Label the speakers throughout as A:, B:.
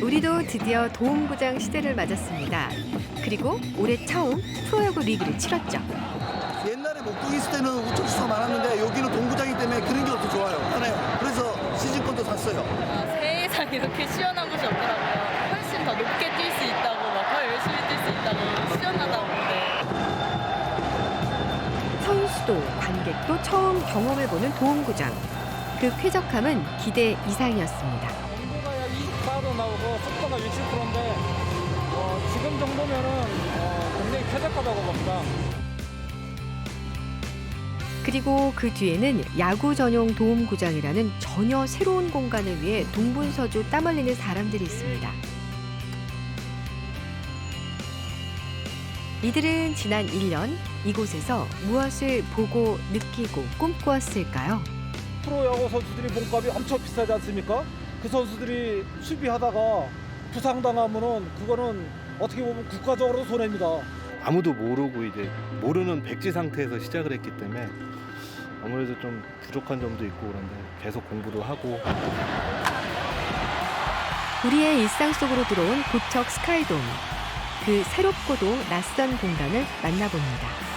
A: 우리도 드디어 도움구장 시대를 맞았습니다. 그리고 올해 처음 프로야구 리그를 치렀죠.
B: 옛날에 목동 있을 때는 우측수가 많았는데 여기는 동구장이기 때문에 그런 게 더 좋아요. 편해요. 그래서 시즌권도 샀어요.
C: 세상 이렇게 시원한 곳이 없더라고요. 훨씬 더 높게 뛸 수 있다고, 막 더 열심히 뛸 수 있다고, 시원하다고. 네.
A: 선수도 관객도 처음 경험해보는 도움구장. 그 쾌적함은 기대 이상이었습니다.
D: 온도가 약 24도 나오고 습도가 60%인데 지금 정도면은 굉장히 쾌적하다고 봅니다.
A: 그리고 그 뒤에는 야구 전용 도움구장이라는 전혀 새로운 공간을 위해 동분서주 땀 흘리는 사람들이 있습니다. 이들은 지난 1년 이곳에서 무엇을 보고 느끼고 꿈꾸었을까요?
D: 프로야구 선수들이 몸값이 엄청 비싸지 않습니까? 그 선수들이 수비하다가 부상당하면은 그거는 어떻게 보면 국가적으로 손해입니다.
E: 아무도 모르고 이제 모르는 백지 상태에서 시작을 했기 때문에 아무래도 좀 부족한 점도 있고 그런데 계속 공부도 하고.
A: 우리의 일상 속으로 들어온 고척 스카이돔. 그 새롭고도 낯선 공간을 만나봅니다.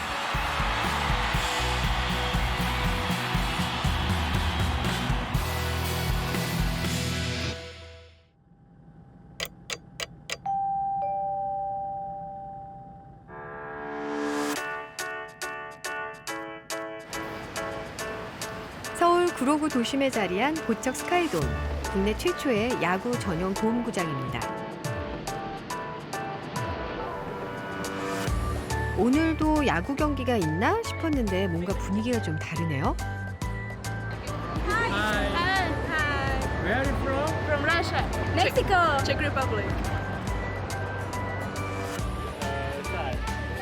A: 서울 구로구 도심에 자리한 고척 스카이돔, 국내 최초의 야구 전용 도움구장입니다. 오늘도 야구 경기가 있나 싶었는데 뭔가 분위기가 좀 다르네요.
D: Where are you from?
C: From Russia,
F: Mexico.
C: Czech Republic.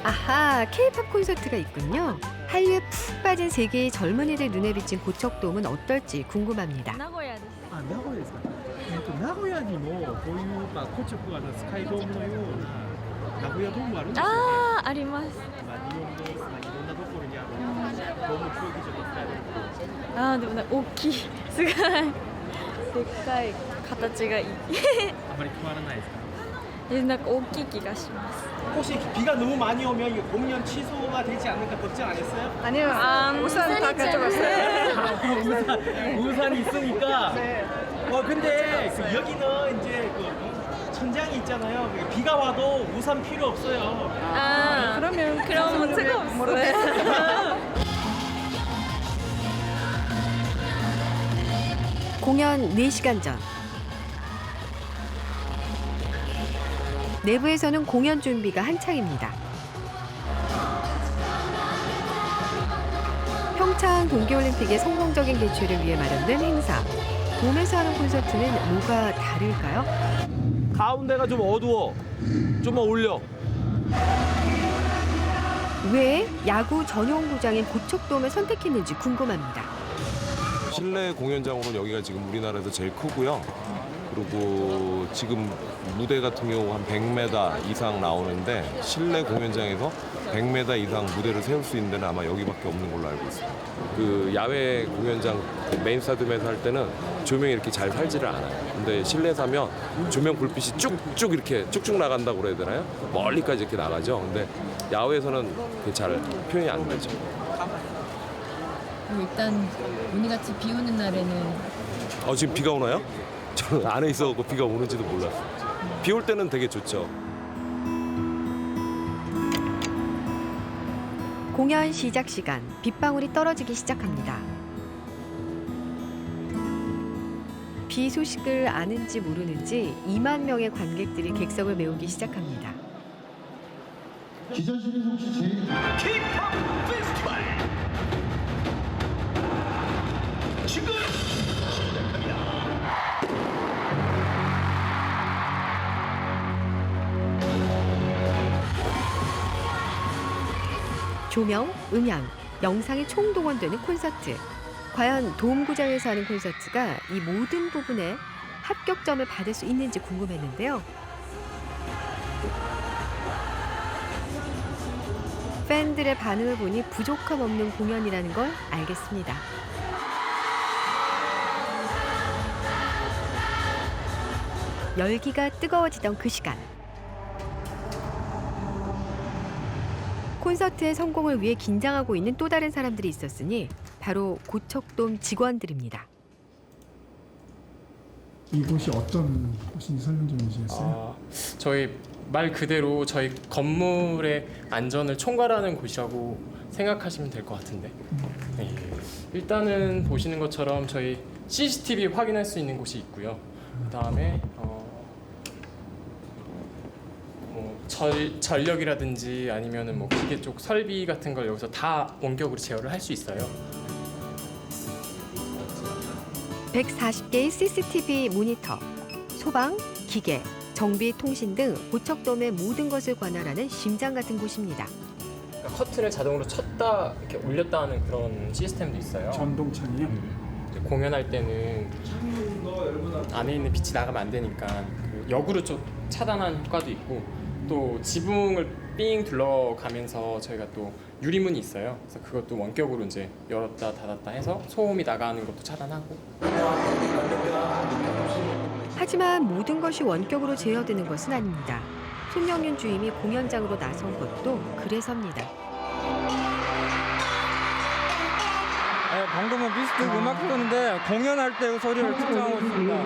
A: 아하, K-팝 콘서트가 있군요. 한류에 푹 빠진 세계의 젊은이들 눈에 비친 고척돔은 어떨지 궁금합니다.
F: 名古屋です。
G: あ、名古屋ですか。名古屋にもこういうコチョクスカイドームのような名古屋ドームあるんですよね。
F: ああ、あります。
G: 日本のいろんなところにあるドーム競技場と使える。
F: ああ、でもね、大きい。すごい。でっかい形がいい。
G: あまり変わらないですか。
F: なんか大きい気がします。
G: 혹시 비가 너무 많이 오면 이게 공연 취소가 되지 않을까 걱정 안 했어요?
F: 아니요. 우산 다 가져갔어요.
G: 우산이 있으니까. 근데 여기는 이제 그 천장이 있잖아요. 비가 와도 우산 필요 없어요.
F: 아, 그러면 문제가 없어요.
A: 공연 4시간 전. 내부에서는 공연 준비가 한창입니다. 평창 동계올림픽의 성공적인 개최를 위해 마련된 행사. 돔에서 하는 콘서트는 뭐가 다를까요?
H: 가운데가 좀 어두워. 좀만 올려.
A: 왜 야구 전용구장인 고척돔을 선택했는지 궁금합니다.
H: 실내 공연장으로는 여기가 지금 우리나라에서 제일 크고요. 그리고 지금 무대 같은 경우 한 100m 이상 나오는데 실내 공연장에서 100m 이상 무대를 세울 수 있는 데는 아마 여기밖에 없는 걸로 알고 있습니다. 그 야외 공연장 메인 스타디움에서 할 때는 조명이 이렇게 잘 살지를 않아요. 근데 실내에서 하면 조명 불빛이 쭉쭉 이렇게 쭉쭉 나간다고 그래야 되나요? 멀리까지 이렇게 나가죠. 근데 야외에서는 그게 잘 표현이 안 되죠.
I: 일단 오늘같이 비 오는 날에는
H: 지금 비가 오나요? 저는 안에 있어갖고 비가 오는지도 몰랐어요. 비 올 때는 되게 좋죠.
A: 공연 시작 시간, 빗방울이 떨어지기 시작합니다. 비 소식을 아는지 모르는지 2만 명의 관객들이 객석을 메우기 시작합니다.
J: 기자실에서 혹시 제일 K-팝 페스티벌 지금 시작합니다.
A: 조명, 음향, 영상이 총동원되는 콘서트. 과연 도움구장에서 하는 콘서트가 이 모든 부분에 합격점을 받을 수 있는지 궁금했는데요. 팬들의 반응을 보니 부족함 없는 공연이라는 걸 알겠습니다. 열기가 뜨거워지던 그 시간. 콘서트의 성공을 위해 긴장하고 있는 또 다른 사람들이 있었으니 바로 고척돔 직원들입니다.
K: 이곳이 어떤 곳인지 설명 좀 해주시겠어요?
L: 저희 말 그대로 저희 건물의 안전을 총괄하는 곳이라고 생각하시면 될 것 같은데 네. 일단은 보시는 것처럼 저희 CCTV 확인할 수 있는 곳이 있고요. 그다음에 뭐 전력이라든지 아니면은 뭐 기계 쪽 설비 같은 걸 여기서 다 원격으로 제어를 할 수 있어요.
A: 140개의 CCTV 모니터, 소방, 기계, 정비, 통신 등 고척돔의 모든 것을 관할하는 심장 같은 곳입니다.
L: 그러니까 커튼을 자동으로 쳤다 이렇게 올렸다 하는 그런 시스템도 있어요.
K: 전동창이요?
L: 공연할 때는 안에 있는 빛이 나가면 안 되니까 그 역으로 좀 차단하는 효과도 있고 또 지붕을 삥 둘러가면서 저희가 또 유리문이 있어요. 그래서 그것도 원격으로 이제 열었다 닫았다 해서 소음이 나가는 것도 차단하고.
A: 하지만 모든 것이 원격으로 제어되는 것은 아닙니다. 손명윤 주임이 공연장으로 나선 것도 그래서입니다.
M: 방금은 비스트 음악 흐르는데 공연할 때 그 소리를 측정하고 있습니다.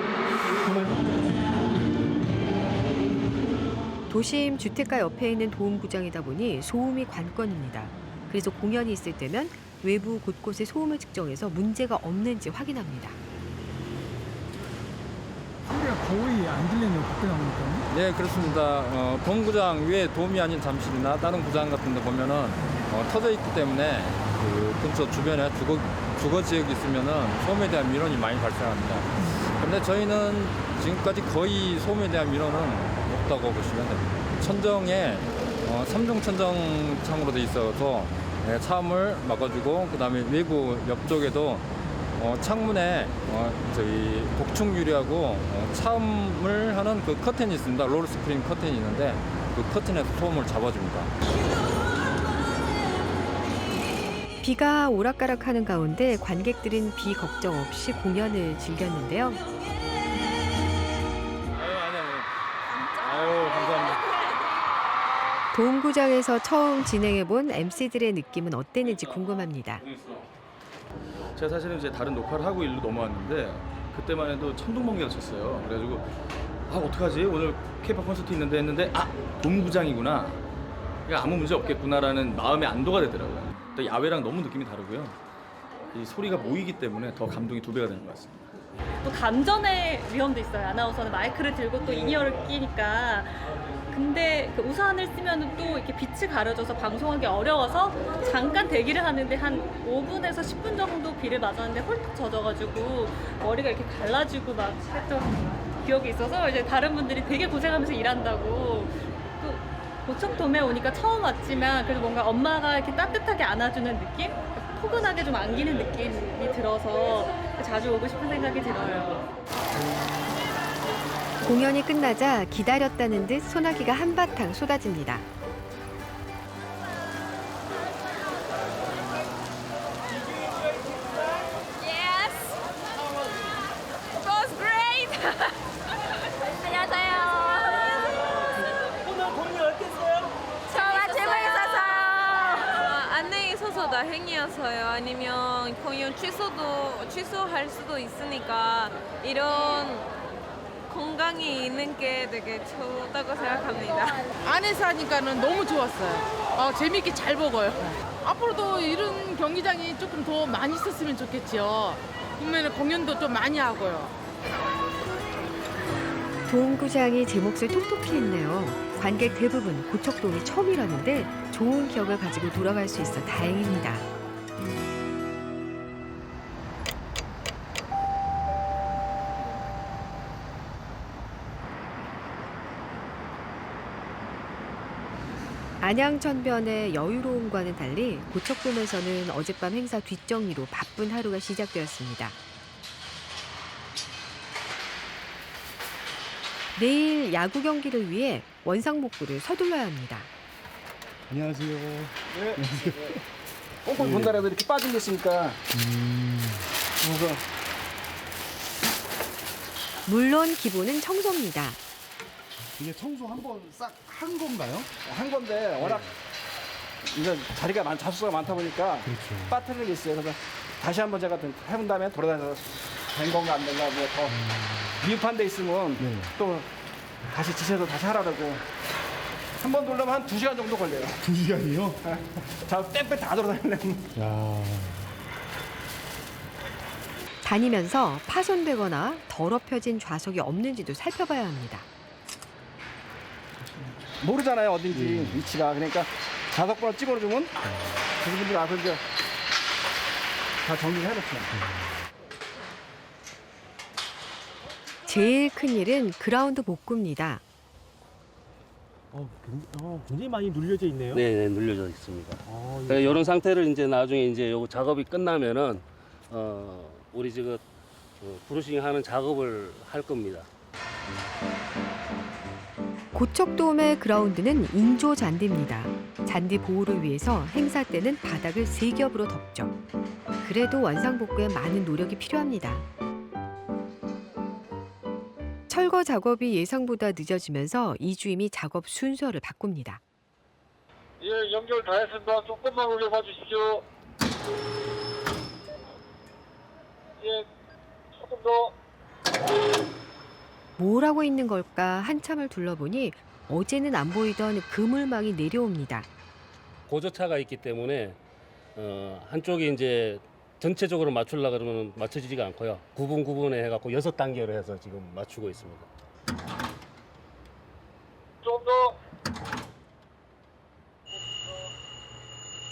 A: 도심 주택가 옆에 있는 도움구장이다 보니 소음이 관건입니다. 그래서 공연이 있을 때면 외부 곳곳에 소음을 측정해서 문제가 없는지 확인합니다.
K: 소리가 거의 안 들리네요. 밖에 나오니까.
M: 네, 그렇습니다. 본구장 위에 돔이 아닌 잠실이나 다른 구장 같은 데 보면은 터져 있기 때문에 그 근처 주변에 주거 지역이 있으면은 소음에 대한 민원이 많이 발생합니다. 그런데 저희는 지금까지 거의 소음에 대한 민원은 없다고 보시면 됩니다. 천정에 3중 천정 창으로 돼 있어서 차음을 막아주고 그다음에 외부 옆쪽에도 창문에 저희 복층 유리하고 차음을 하는 그 커튼이 있습니다. 롤 스크린 커튼이 있는데 그 커튼에서 소음을 잡아줍니다.
A: 비가 오락가락하는 가운데 관객들은 비 걱정 없이 공연을 즐겼는데요.
M: 아유, 감사합니다.
A: 도움구장에서 처음 진행해본 MC들의 느낌은 어땠는지 궁금합니다.
N: 제가 사실은 이제 다른 녹화를 하고 일로 넘어왔는데 그때만 해도 천둥번개가 쳤어요. 그래가지고 어떡하지? 오늘 K-pop 콘서트 있는데 했는데 돔구장이구나. 그러니까 아무 문제 없겠구나라는 마음의 안도가 되더라고요. 또 야외랑 너무 느낌이 다르고요. 이 소리가 모이기 때문에 더 감동이 2배가 되는 것 같습니다.
F: 또 감전의 위험도 있어요. 아나운서는 마이크를 들고 또 인이어를 끼니까. 근데 그 우산을 쓰면 또 이렇게 빛이 가려져서 방송하기 어려워서 잠깐 대기를 하는데 한 5분에서 10분 정도 비를 맞았는데 홀딱 젖어가지고 머리가 이렇게 갈라지고 막 했던 기억이 있어서 이제 다른 분들이 되게 고생하면서 일한다고. 또 고척돔에 오니까 처음 왔지만 그래도 뭔가 엄마가 이렇게 따뜻하게 안아주는 느낌? 포근하게 좀 안기는 느낌이 들어서 자주 오고 싶은 생각이 들어요.
A: 공연이 끝나자 기다렸다는 듯 소나기가 한바탕 쏟아집니다.
F: Yes. It was great. 안녕하세요.
G: 오늘 공연 어땠어요?
F: 정말 재밌었어요.
O: 안내에 있어서 다행이었어요. 아니면 공연 취소할 수도 있으니까 이런 건강이 있는 게 되게 좋다고 생각합니다.
P: 안에서 하니까는 너무 좋았어요. 재밌게 잘 먹어요. 앞으로도 이런 경기장이 조금 더 많이 있었으면 좋겠죠. 그러면 공연도 좀 많이 하고요.
A: 도움구장이 제 몫을 톡톡히 했네요. 관객 대부분 고척돔이 처음이라는데 좋은 기억을 가지고 돌아갈 수 있어 다행입니다. 안양천변의 여유로움과는 달리 고척돔에서는 어젯밤 행사 뒷정리로 바쁜 하루가 시작되었습니다. 내일 야구 경기를 위해 원상복구를 서둘러야 합니다.
K: 안녕하세요.
G: 네. 꼼꼼히 본다라도 이렇게 빠진 게 있으니까. 그래서
A: 물론 기본은 청소입니다.
Q: 이게 청소 한번 싹 한 건가요?
G: 한 건데 워낙 이제 자리가 자수가 많다 보니까 빠뜨릴 게 있어요. 그래서 다시 한번 제가 해본 다음에 돌아다녀서 된 건가 안 된가 더 미흡한 데 있으면 또 다시 지시해서 다시 하라고. 한 번 돌려면 한 2시간 정도 걸려요.
Q: 2시간이요?
G: 자, 뺑뺑 다 돌아다니려면.
Q: 야.
A: 다니면서 파손되거나 더럽혀진 좌석이 없는지도 살펴봐야 합니다.
G: 모르잖아요, 어딘지 위치가. 그러니까 좌석번호 찍어주면 그분들 와서 이제 다 정리를 해놓죠.
A: 제일 큰 일은 그라운드 복구입니다.
G: 굉장히 많이 눌려져 있네요.
R: 네, 눌려져 있습니다. 이런 상태를 이제 나중에 이제 요 작업이 끝나면은 우리 지금 브루싱 하는 작업을 할 겁니다.
A: 고척돔의 그라운드는 인조 잔디입니다. 잔디 보호를 위해서 행사 때는 바닥을 3겹으로 덮죠. 그래도 원상 복구에 많은 노력이 필요합니다. 철거 작업이 예상보다 늦어지면서 이주임이 작업 순서를 바꿉니다.
S: 예, 연결 다 했습니다. 조금만 올려봐 주십시오. 예, 조금 더.
A: 뭘 하고 있는 걸까 한참을 둘러보니 어제는 안 보이던 그물망이 내려옵니다.
R: 고저차가 있기 때문에 한쪽이 이제 전체적으로 맞추려 그러면 맞춰지지가 않고요. 구분에 해갖고 6단계로 해서 지금 맞추고 있습니다.
S: 좀 더.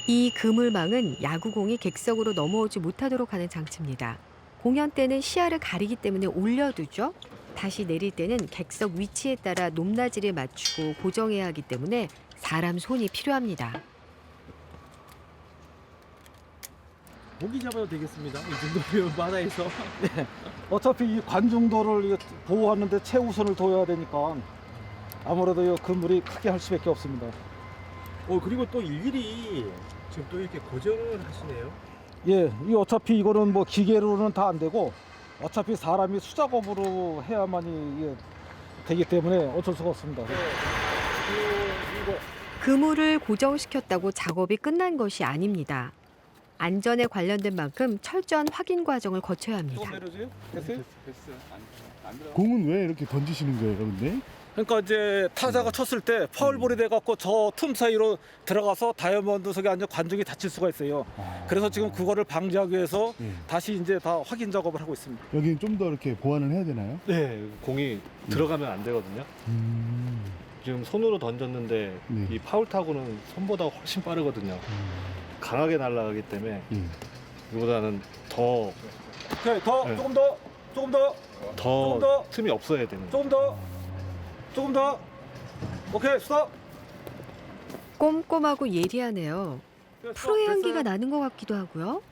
A: 이 그물망은 야구공이 객석으로 넘어오지 못하도록 하는 장치입니다. 공연 때는 시야를 가리기 때문에 올려두죠. 다시 내릴 때는 객석 위치에 따라 높낮이를 맞추고 고정해야 하기 때문에 사람 손이 필요합니다.
G: 고기 잡아도 되겠습니다. 이 정도면 바다에서.
D: 네. 어차피 이 관중도를 보호하는데 최우선을 둬야 되니까 아무래도 이 그물이 크게 할 수밖에 없습니다.
G: 그리고 또 일일이 지금 또 이렇게 고정을 하시네요.
D: 예, 이 어차피 이거는 뭐 기계로는 다 안 되고 어차피 사람이 수작업으로 해야만이 이게 되기 때문에 어쩔 수가 없습니다.
A: 그물을 고정시켰다고 작업이 끝난 것이 아닙니다. 안전에 관련된 만큼 철저한 확인 과정을 거쳐야 합니다.
Q: 공은 왜 이렇게 던지시는 거예요, 근데?
D: 그러니까 이제 타자가 쳤을 때 파울볼이 돼갖고 저 틈 사이로 들어가서 다이아몬드석에 앉아 관중이 다칠 수가 있어요. 그래서 지금 그거를 방지하기 위해서 다시 이제 다 확인 작업을 하고 있습니다.
Q: 여기는 좀 더 이렇게 보완을 해야 되나요?
E: 네, 공이 들어가면 안 되거든요. 지금 손으로 던졌는데 이 파울 타구는 손보다 훨씬 빠르거든요. 강하게 날아가기 때문에 이보다는 더
D: 조금 더
E: 틈이 없어야 되는
D: 조금 더 오케이 스톱.
A: 꼼꼼하고 예리하네요. 프로의 향기가 나는 것 같기도 하고요.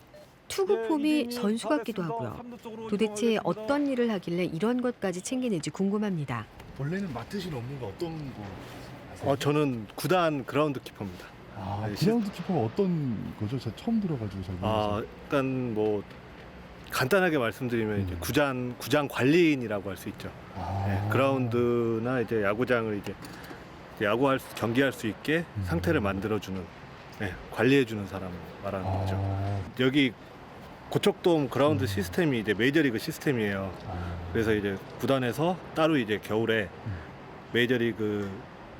A: 투구 폼이 선수 같기도 하고요. 도대체 어떤 일을 하길래 이런 것까지 챙기는지 궁금합니다.
Q: 원래는 맡으신 업무가 어떤 거?
E: 저는 구단 그라운드 키퍼입니다.
Q: 그라운드 키퍼가 어떤 거죠? 제가 처음 들어가지고 잘 모르겠어요.
E: 일단 뭐 간단하게 말씀드리면 이제 구장 관리인이라고 할 수 있죠. 네, 그라운드나 이제 야구장을 이제 경기할 수 있게 상태를 만들어주는, 관리해주는 사람을 말하는 거죠. 여기 고척돔 그라운드 시스템이 이제 메이저리그 시스템이에요. 그래서 이제 구단에서 따로 이제 겨울에 메이저리그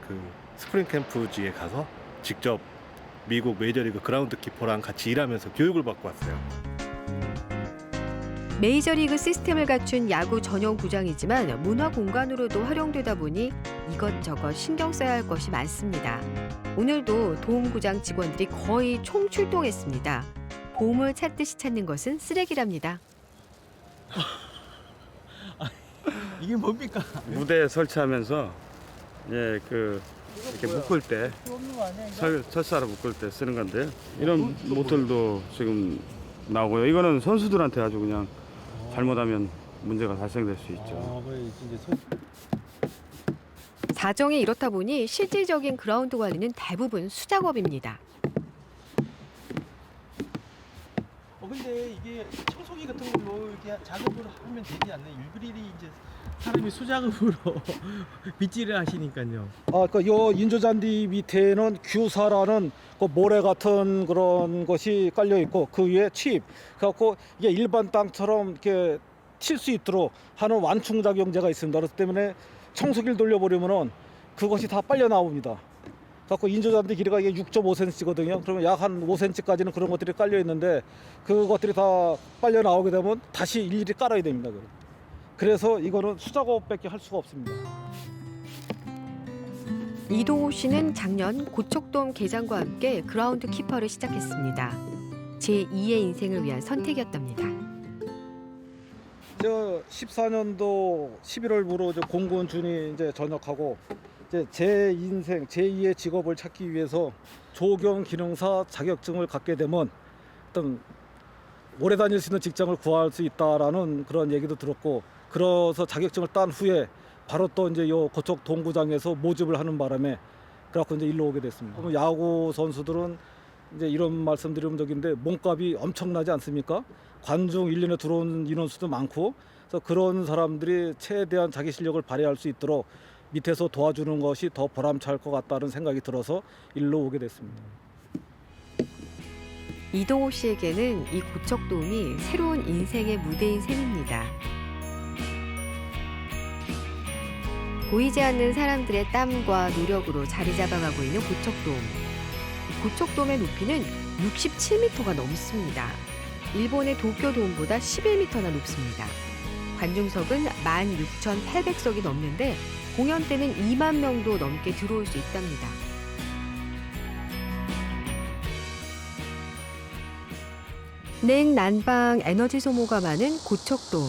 E: 그 스프링 캠프지에 가서 직접 미국 메이저리그 그라운드 키퍼랑 같이 일하면서 교육을 받고 왔어요.
A: 메이저리그 시스템을 갖춘 야구 전용 구장이지만 문화 공간으로도 활용되다 보니 이것저것 신경 써야 할 것이 많습니다. 오늘도 도움구장 직원들이 거의 총출동했습니다. 보물 찾듯이 찾는 것은 쓰레기랍니다.
G: 이게 뭡니까?
T: 무대 설치하면서 이렇게 묶을 때 철사로 묶을 때 쓰는 건데요. 이런 모텔도 지금 나오고요. 이거는 선수들한테 아주 그냥 잘못하면 문제가 발생될 수 있죠.
A: 사정이 이렇다 보니 실질적인 그라운드 관리는 대부분 수작업입니다.
G: 근데
U: 근데 이게 청소기 같은 걸로 이렇게 작업을 하면 되지 않나요? 일일이 이제 사람이 수작업으로 빗질을 하시니까요.
D: 요 인조잔디 밑에는 규사라는 그 모래 같은 그런 것이 깔려 있고 그 위에 칩. 그래갖고 이게 일반 땅처럼 이렇게 칠 수 있도록 하는 완충 작용제가 있습니다. 그렇기 때문에 청소기를 돌려버리면은 그것이 다 빨려 나옵니다. 그래갖고 인조잔디 길이가 이게 6.5cm거든요. 그러면 약 한 5cm까지는 그런 것들이 깔려 있는데 그것들이 다 빨려 나오게 되면 다시 일일이 깔아야 됩니다. 그래서 이거는 수작업밖에 할 수가 없습니다.
A: 이동호 씨는 작년 고척돔 개장과 함께 그라운드 키퍼를 시작했습니다. 제2의 인생을 위한 선택이었답니다.
D: 저 14년도 11월부로 공군 준이 이제 전역하고 이제 제 인생 제2의 직업을 찾기 위해서 조경 기능사 자격증을 갖게 되면 어떤 오래 다닐 수 있는 직장을 구할 수 있다라는 그런 얘기도 들었고 그래서 자격증을 딴 후에 바로 또 이제 요 고척 동구장에서 모집을 하는 바람에 그래갖고 이제 일로 오게 됐습니다. 그럼 야구 선수들은 이제 이런 말씀드리면 적인데 몸값이 엄청나지 않습니까? 관중 1년에 들어오는 인원수도 많고 그래서 그런 사람들이 최대한 자기 실력을 발휘할 수 있도록 밑에서 도와주는 것이 더 보람찰 것 같다는 생각이 들어서 일로 오게 됐습니다.
A: 이동호 씨에게는 이 고척돔이 새로운 인생의 무대인 셈입니다. 보이지 않는 사람들의 땀과 노력으로 자리 잡아가고 있는 고척돔. 고척돔의 높이는 67m가 넘습니다. 일본의 도쿄돔보다 11m나 높습니다. 관중석은 16,800석이 넘는데 공연 때는 2만 명도 넘게 들어올 수 있답니다. 냉난방 에너지 소모가 많은 고척돔.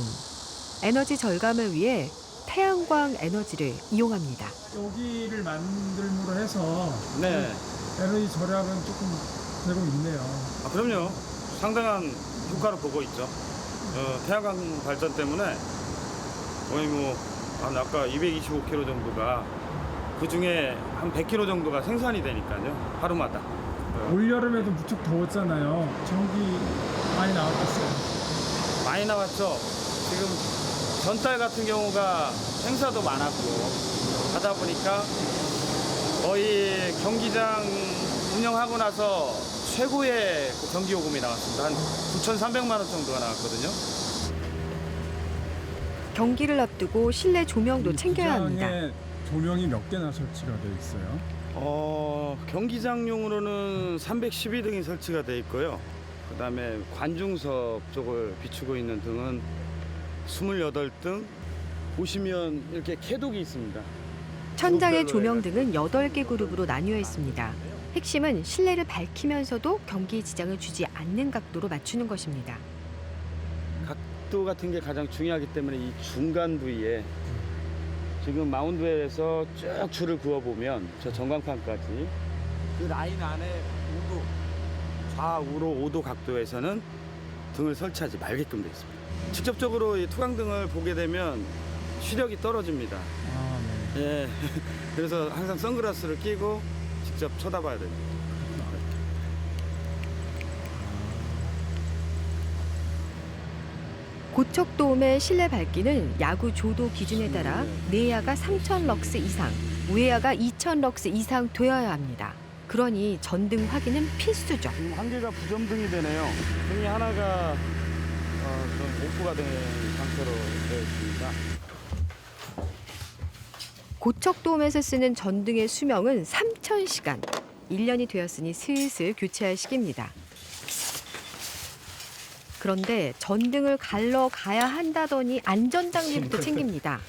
A: 에너지 절감을 위해 태양광 에너지를 이용합니다.
K: 여기를 만들므로 해서
T: 네.
K: 에너지 절약은 조금 되고 있네요.
T: 그럼요. 상당한 효과를 보고 있죠. 태양광 발전 때문에 거의 한 아까 225kg 정도가 그 중에 한 100kg 정도가 생산이 되니까요. 하루마다.
K: 올여름에도 무척 더웠잖아요. 전기 많이 나왔겠어요.
T: 많이 나왔죠. 지금 전달 같은 경우가 행사도 많았고 하다 보니까 거의 경기장 운영하고 나서 최고의 그 전기 요금이 나왔습니다. 한 9,300만 원 정도가 나왔거든요.
A: 경기를 앞두고 실내 조명도 챙겨야 합니다.
K: 조명이 몇 개나 설치가 돼 있어요?
T: 경기장용으로는 312등이 설치가 돼 있고요. 그다음에 관중석 쪽을 비추고 있는 등은 28등. 보시면 이렇게 캐독이 있습니다.
A: 천장의 조명 등은 8개 그룹으로 나뉘어 있습니다. 핵심은 실내를 밝히면서도 경기에 지장을 주지 않는 각도로 맞추는 것입니다.
T: 각도 같은 게 가장 중요하기 때문에 이 중간 부위에 지금 마운드에서 쭉 줄을 그어보면 저 전광판까지 그 라인 안에 좌우로 5도 각도에서는 등을 설치하지 말게끔 되어 있습니다. 직접적으로 이 투광등을 보게 되면 시력이 떨어집니다. 예. 그래서 항상 선글라스를 끼고 직접 쳐다봐야 됩니다.
A: 고척돔의 실내 밝기는 야구 조도 기준에 따라 내야가 3,000럭스 이상, 외야가 2,000럭스 이상 되어야 합니다. 그러니 전등 확인은 필수죠.
T: 지금 한 개가 부점등이 되네요. 등이 하나가 좀 오프가 된 상태로 되어 있습니다.
A: 고척돔에서 쓰는 전등의 수명은 3,000시간. 1년이 되었으니 슬슬 교체할 시기입니다. 그런데 전등을 갈러 가야 한다더니 안전장비부터 챙깁니다.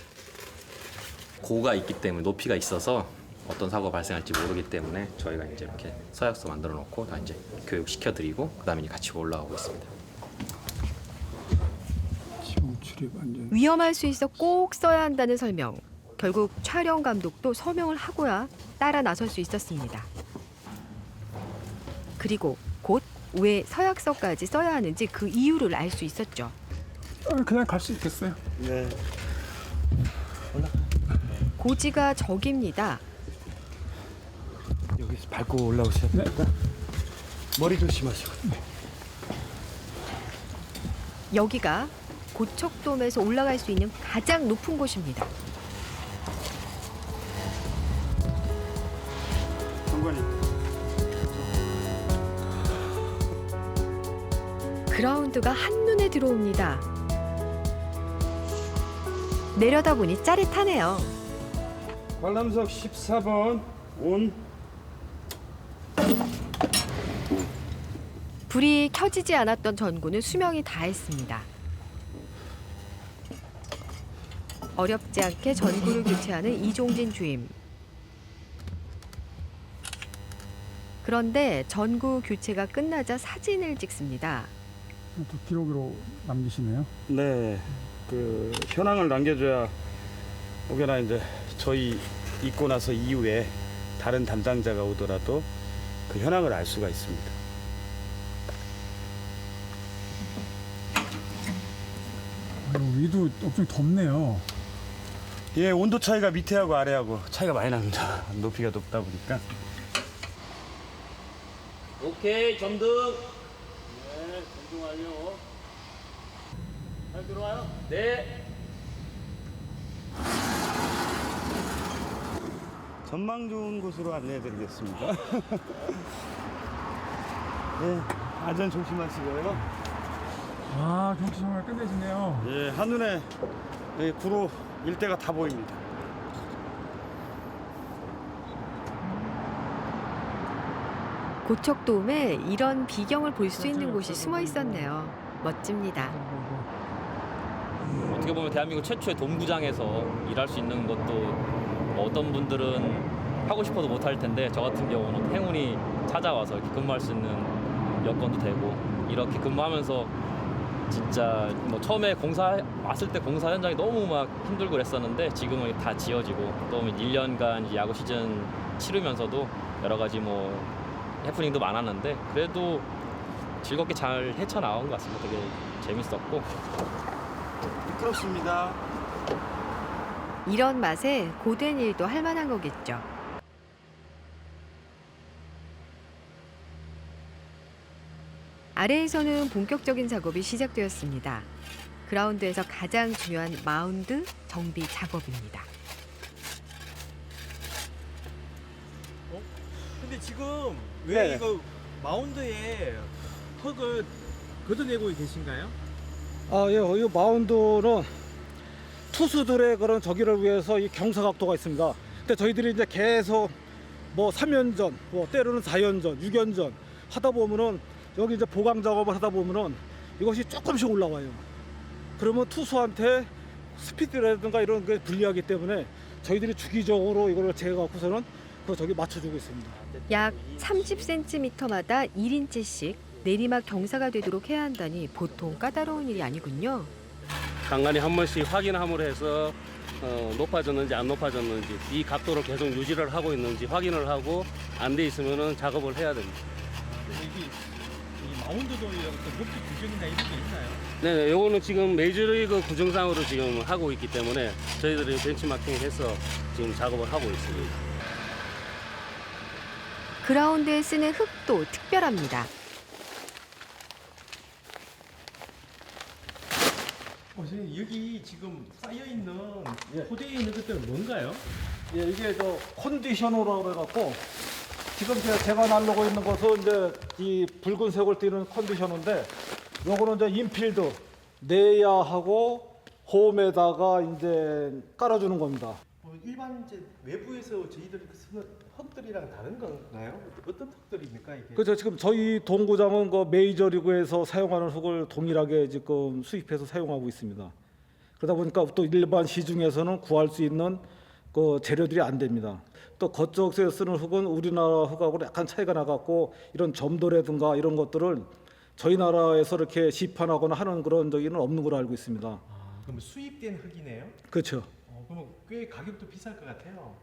V: 고가 있기 때문에 높이가 있어서 어떤 사고가 발생할지 모르기 때문에 저희가 이제 이렇게 서약서 만들어 놓고 다 이제 교육시켜드리고 그다음에 같이 올라오고 있습니다.
A: 위험할 수 있어 꼭 써야 한다는 설명. 결국 촬영 감독도 서명을 하고야 따라 나설 수 있었습니다. 그리고 곧 왜 서약서까지 써야 하는지 그 이유를 알 수 있었죠.
K: 그냥 갈 수 있겠어요.
B: 네.
A: 고지가 저깁니다.
B: 여기서 밟고 올라오셔야 됩니다. 머리 조심하시고.
A: 여기가 고척돔에서 올라갈 수 있는 가장 높은 곳입니다. 그라운드가 한눈에 들어옵니다. 내려다보니 짜릿하네요.
T: 관람석 14번 온.
A: 불이 켜지지 않았던 전구는 수명이 다했습니다. 어렵지 않게 전구를 교체하는 이종진 주임. 그런데 전구 교체가 끝나자 사진을 찍습니다.
K: 또 기록으로 남기시네요.
T: 네, 그 현황을 남겨줘야 혹여나 이제 저희 있고 나서 이후에 다른 담당자가 오더라도 그 현황을 알 수가 있습니다.
K: 위도 엄청 덥네요.
T: 예, 온도 차이가 밑에하고 아래하고 차이가 많이 납니다. 높이가 높다 보니까.
R: 오케이, 점등. 네, 점등 완료. 잘 들어와요? 네.
T: 전망 좋은 곳으로 안내해드리겠습니다. 네, 안전 조심하시고요.
K: 아, 경치 정말 끝내주네요.
T: 예, 한눈에 구로 일대가 다 보입니다.
A: 고척돔에 이런 비경을 볼 수 있는 곳이 숨어 있었네요. 멋집니다.
V: 어떻게 보면 대한민국 최초의 돔구장에서 일할 수 있는 것도 뭐 어떤 분들은 하고 싶어도 못할 텐데 저 같은 경우는 행운이 찾아와서 이렇게 근무할 수 있는 여건도 되고 이렇게 근무하면서 진짜 뭐 처음에 공사 왔을 때 공사 현장이 너무 막 힘들고 그랬었는데 지금은 다 지어지고 또 1년간 이제 야구 시즌 치르면서도 여러 가지 뭐 해프닝도 많았는데 그래도 즐겁게 잘 헤쳐나온 것 같습니다. 되게 재밌었고
T: 미끄럽습니다.
A: 이런 맛에 고된 일도 할 만한 거겠죠. 아래에서는 본격적인 작업이 시작되었습니다. 그라운드에서 가장 중요한 마운드 정비 작업입니다.
U: 근데 지금 왜
T: 네.
U: 이거 마운드에 흙을 걷어내고 계신가요?
D: 아, 예, 이 마운드는 투수들의 그런 저기를 위해서 이 경사각도가 있습니다. 근데 저희들이 이제 계속 뭐 3연전, 뭐 때로는 4연전, 6연전 하다 보면은 여기 이제 보강 작업을 하다 보면은 이것이 조금씩 올라와요. 그러면 투수한테 스피드라든가 이런 게 불리하기 때문에 저희들이 주기적으로 이걸 재갖고서는 그 저기 맞춰주고 있습니다.
A: 약 30cm마다 1인치씩 내리막 경사가 되도록 해야 한다니 보통 까다로운 일이 아니군요.
R: 간간히 한 번씩 확인함으로 해서 높아졌는지 안 높아졌는지 이 각도를 계속 유지를 하고 있는지 확인을 하고 안 돼 있으면은 작업을 해야 됩니다.
U: 이 마운드도 이렇게 높이 규정이나 이런 게 있나요?
R: 네, 요거는 지금 메이저리그 구정상으로 지금 하고 있기 때문에 저희들이 벤치마킹해서 지금 작업을 하고 있습니다.
A: 그라운드에 쓰는 흙도 특별합니다.
U: 선생님 여기 지금 쌓여 있는 토대에 있는 것들은 뭔가요?
D: 예, 이게 저 컨디셔너라고 해갖고 지금 제가 나르고 있는 것은 이제 이 붉은색을 띠는 컨디셔너인데 요거는 이제 인필드 내야하고 홈에다가 이제 깔아주는 겁니다.
U: 일반 이제 외부에서 저희들이 쓰는 흙들이랑 다른 건가요? 어떤 흙들입니까 이게?
D: 그렇죠. 지금 저희 동구장은 그 메이저리그에서 사용하는 흙을 동일하게 지금 수입해서 사용하고 있습니다. 그러다 보니까 또 일반 시중에서는 구할 수 있는 그 재료들이 안 됩니다. 또 그쪽에서 쓰는 흙은 우리나라 흙하고 약간 차이가 나갖고 이런 점도라든가 이런 것들을 저희 나라에서 이렇게 시판하거나 하는 그런 저기는 없는 걸로 알고 있습니다.
U: 그럼 수입된 흙이네요?
D: 그렇죠.
U: 그러면 꽤 가격도 비쌀 것 같아요.